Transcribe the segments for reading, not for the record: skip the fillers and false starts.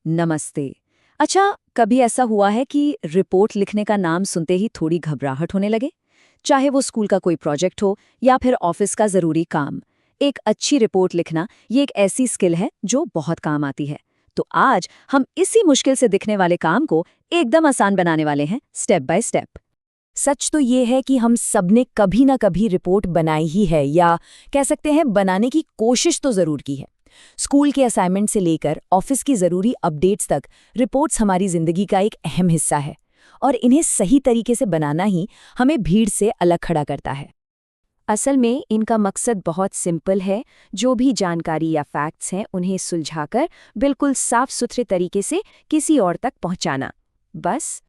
नमस्ते। अच्छा, कभी ऐसा हुआ है कि रिपोर्ट लिखने का नाम सुनते ही थोड़ी घबराहट होने लगे? चाहे वो स्कूल का कोई प्रोजेक्ट हो या फिर ऑफिस का ज़रूरी काम। एक अच्छी रिपोर्ट लिखना ये एक ऐसी स्किल है जो बहुत काम आती है। तो आज हम इसी मुश्किल से दिखने वाले काम को एकदम आसान बनाने वाले हैं, स्टेप बाय स्टेप। सच तो ये है कि हम सबने कभी ना कभी रिपोर्ट बनाई ही है या कह सकते हैं बनाने की कोशिश तो ज़रूर की है। स्कूल के असाइनमेंट से लेकर ऑफिस की ज़रूरी अपडेट्स तक रिपोर्ट्स हमारी ज़िंदगी का एक अहम हिस्सा है और इन्हें सही तरीके से बनाना ही हमें भीड़ से अलग खड़ा करता है। असल में इनका मकसद बहुत सिंपल है। जो भी जानकारी या फैक्ट्स हैं उन्हें सुलझाकर बिल्कुल साफ सुथरे तरीके से किसी और तक पहुंचाना, बस।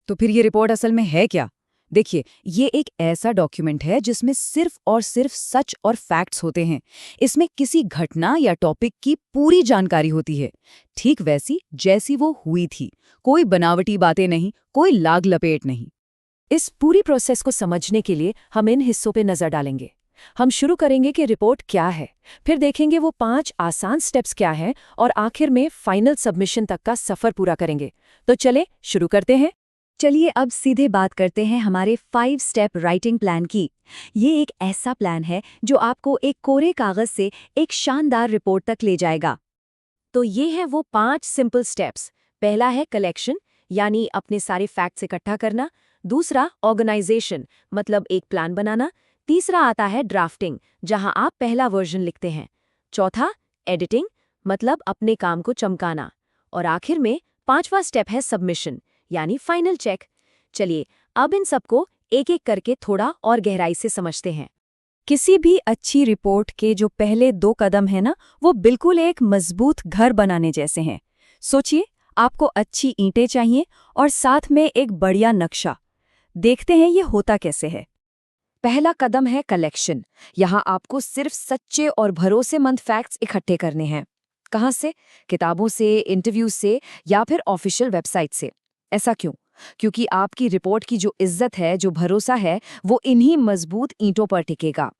तो फिर ये रिपोर्ट असल में है क्या? देखिए, ये एक ऐसा डॉक्यूमेंट है जिसमें सिर्फ और सिर्फ सच और फैक्ट्स होते हैं। इसमें किसी घटना या टॉपिक की पूरी जानकारी होती है, ठीक वैसी जैसी वो हुई थी। कोई बनावटी बातें नहीं, कोई लाग लपेट नहीं। इस पूरी प्रोसेस को समझने के लिए हम इन हिस्सों पे नजर डालेंगे। हम शुरू करेंगे कि रिपोर्ट क्या है, फिर देखेंगे वो 5 आसान स्टेप्स क्या हैं और आखिर में फाइनल सबमिशन तक का सफर पूरा करेंगे। तो चले शुरू करते हैं। चलिए अब सीधे बात करते हैं हमारे 5 स्टेप राइटिंग प्लान की। ये एक ऐसा प्लान है जो आपको एक कोरे कागज से एक शानदार रिपोर्ट तक ले जाएगा। तो ये हैं वो 5 सिंपल स्टेप्स। पहला है कलेक्शन, यानी अपने सारे फैक्ट्स इकट्ठा करना। दूसरा ऑर्गेनाइजेशन, मतलब एक प्लान बनाना। तीसरा आता है ड्राफ्टिंग, जहां आप पहला वर्जन लिखते हैं। चौथा एडिटिंग, मतलब अपने काम को चमकाना। और आखिर में 5वां स्टेप है सबमिशन, यानी फाइनल चेक। चलिए अब इन सबको एक एक करके थोड़ा और गहराई से समझते हैं। किसी भी अच्छी रिपोर्ट के जो पहले 2 कदम है ना, वो बिल्कुल एक मजबूत घर बनाने जैसे हैं। सोचिए, आपको अच्छी ईंटें चाहिए और साथ में एक बढ़िया नक्शा। देखते हैं ये होता कैसे है। पहला कदम है कलेक्शन। यहाँ आपको सिर्फ सच्चे और भरोसेमंद फैक्ट्स इकट्ठे करने हैं। कहाँ से? किताबों से, इंटरव्यू से या फिर ऑफिशियल वेबसाइट से। ऐसा क्यों? क्योंकि आपकी रिपोर्ट की जो इज्जत है, जो भरोसा है, वो इन्हीं मजबूत ईंटों पर टिकेगा।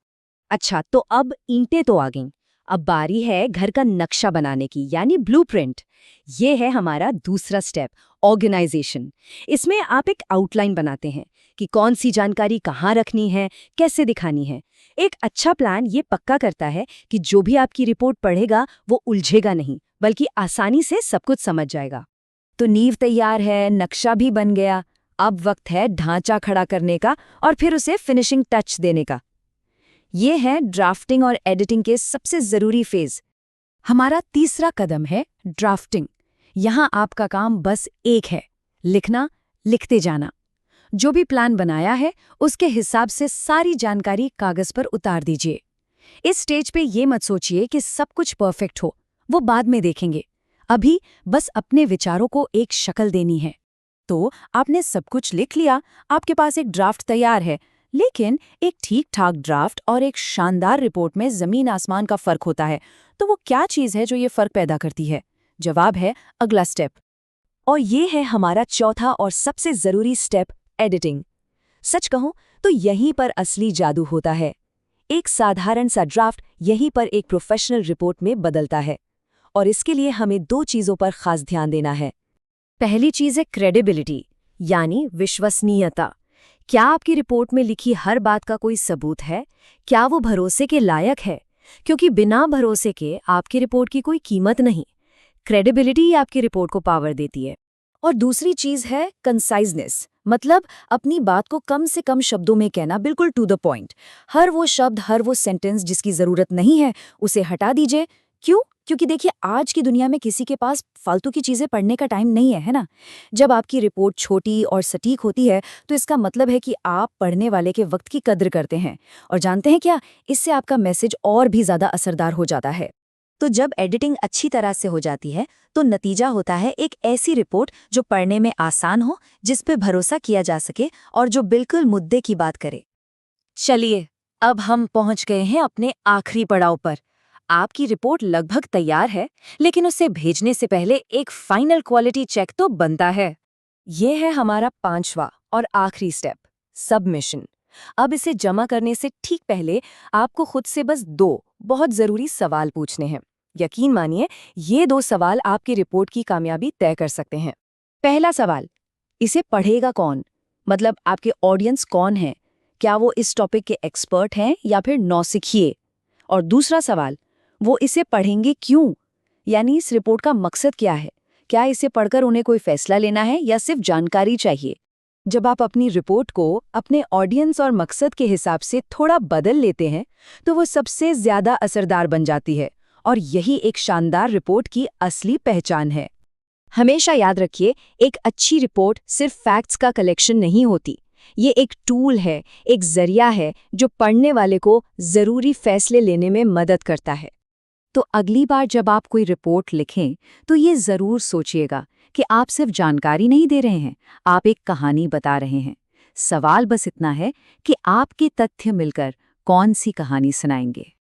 अच्छा, तो अब ईंटें तो आ गईं। अब बारी है घर का नक्शा बनाने की, यानी ब्लूप्रिंट। ये है हमारा दूसरा स्टेप, ऑर्गेनाइजेशन। इसमें आप एक आउटलाइन बनाते हैं कि कौन सी जानकारी कहाँ रखनी है, कैसे दिखानी है। एक अच्छा प्लान ये पक्का करता है कि जो भी आपकी रिपोर्ट पढ़ेगा वो उलझेगा नहीं, बल्कि आसानी से सब कुछ समझ जाएगा। तो नींव तैयार है, नक्शा भी बन गया। अब वक्त है ढांचा खड़ा करने का और फिर उसे फिनिशिंग टच देने का। ये है ड्राफ्टिंग और एडिटिंग के सबसे ज़रूरी फेज़। हमारा तीसरा कदम है ड्राफ्टिंग। यहाँ आपका काम बस एक है, लिखना, लिखते जाना। जो भी प्लान बनाया है उसके हिसाब से सारी जानकारी कागज पर उतार दीजिए। इस स्टेज पे ये मत सोचिए कि सब कुछ परफेक्ट हो, वो बाद में देखेंगे। अभी बस अपने विचारों को एक शक्ल देनी है। तो आपने सब कुछ लिख लिया, आपके पास एक ड्राफ्ट तैयार है। लेकिन एक ठीक ठाक ड्राफ्ट और एक शानदार रिपोर्ट में जमीन आसमान का फर्क होता है। तो वो क्या चीज़ है जो ये फर्क पैदा करती है? जवाब है अगला स्टेप। और ये है हमारा चौथा और सबसे ज़रूरी स्टेप, एडिटिंग। सच कहूं तो यहीं पर असली जादू होता है। एक साधारण सा ड्राफ्ट यहीं पर एक प्रोफेशनल रिपोर्ट में बदलता है। और इसके लिए हमें 2 चीज़ों पर खास ध्यान देना है। पहली चीज़ है क्रेडिबिलिटी, यानी विश्वसनीयता। क्या आपकी रिपोर्ट में लिखी हर बात का कोई सबूत है? क्या वो भरोसे के लायक है? क्योंकि बिना भरोसे के आपकी रिपोर्ट की कोई कीमत नहीं। क्रेडिबिलिटी ही आपकी रिपोर्ट को पावर देती है। और दूसरी चीज़ है कंसाइजनेस, मतलब अपनी बात को कम से कम शब्दों में कहना, बिल्कुल टू द पॉइंट। हर वो शब्द, हर वो सेंटेंस जिसकी ज़रूरत नहीं है, उसे हटा दीजिए। क्यों? क्योंकि देखिए, आज की दुनिया में किसी के पास फालतू की चीज़ें पढ़ने का टाइम नहीं है ना? जब आपकी रिपोर्ट छोटी और सटीक होती है तो इसका मतलब है कि आप पढ़ने वाले के वक्त की कद्र करते हैं। और जानते हैं क्या? इससे आपका मैसेज और भी ज़्यादा असरदार हो जाता है। तो जब एडिटिंग अच्छी तरह से हो जाती है तो नतीजा होता है एक ऐसी रिपोर्ट जो पढ़ने में आसान हो, जिस पे भरोसा किया जा सके और जो बिल्कुल मुद्दे की बात करे। चलिए अब हम पहुंच गए हैं अपने आखिरी पड़ाव पर। आपकी रिपोर्ट लगभग तैयार है, लेकिन उसे भेजने से पहले एक फाइनल क्वालिटी चेक तो बनता है। ये है हमारा 5वां और आखिरी स्टेप, सबमिशन। अब इसे जमा करने से ठीक पहले आपको खुद से बस 2 बहुत ज़रूरी सवाल पूछने हैं। यकीन मानिए, ये 2 सवाल आपकी रिपोर्ट की कामयाबी तय कर सकते हैं। पहला सवाल, इसे पढ़ेगा कौन? मतलब आपके ऑडियंस कौन है? क्या वो इस टॉपिक के एक्सपर्ट हैं या फिर नौसिखिए? और दूसरा सवाल, वो इसे पढ़ेंगे क्यों? यानी इस रिपोर्ट का मकसद क्या है? क्या इसे पढ़कर उन्हें कोई फैसला लेना है या सिर्फ जानकारी चाहिए? जब आप अपनी रिपोर्ट को अपने ऑडियंस और मकसद के हिसाब से थोड़ा बदल लेते हैं, तो वो सबसे ज्यादा असरदार बन जाती है और यही एक शानदार रिपोर्ट की असली पहचान है। हमेशा याद रखिए, एक अच्छी रिपोर्ट सिर्फ फैक्ट्स का कलेक्शन नहीं होती। ये एक टूल है, एक जरिया है जो पढ़ने वाले को जरूरी फैसले लेने में मदद करता है। तो अगली बार जब आप कोई रिपोर्ट लिखें, तो ये ज़रूर सोचिएगा कि आप सिर्फ जानकारी नहीं दे रहे हैं, आप एक कहानी बता रहे हैं। सवाल बस इतना है कि आपके तथ्य मिलकर कौन सी कहानी सुनाएंगे।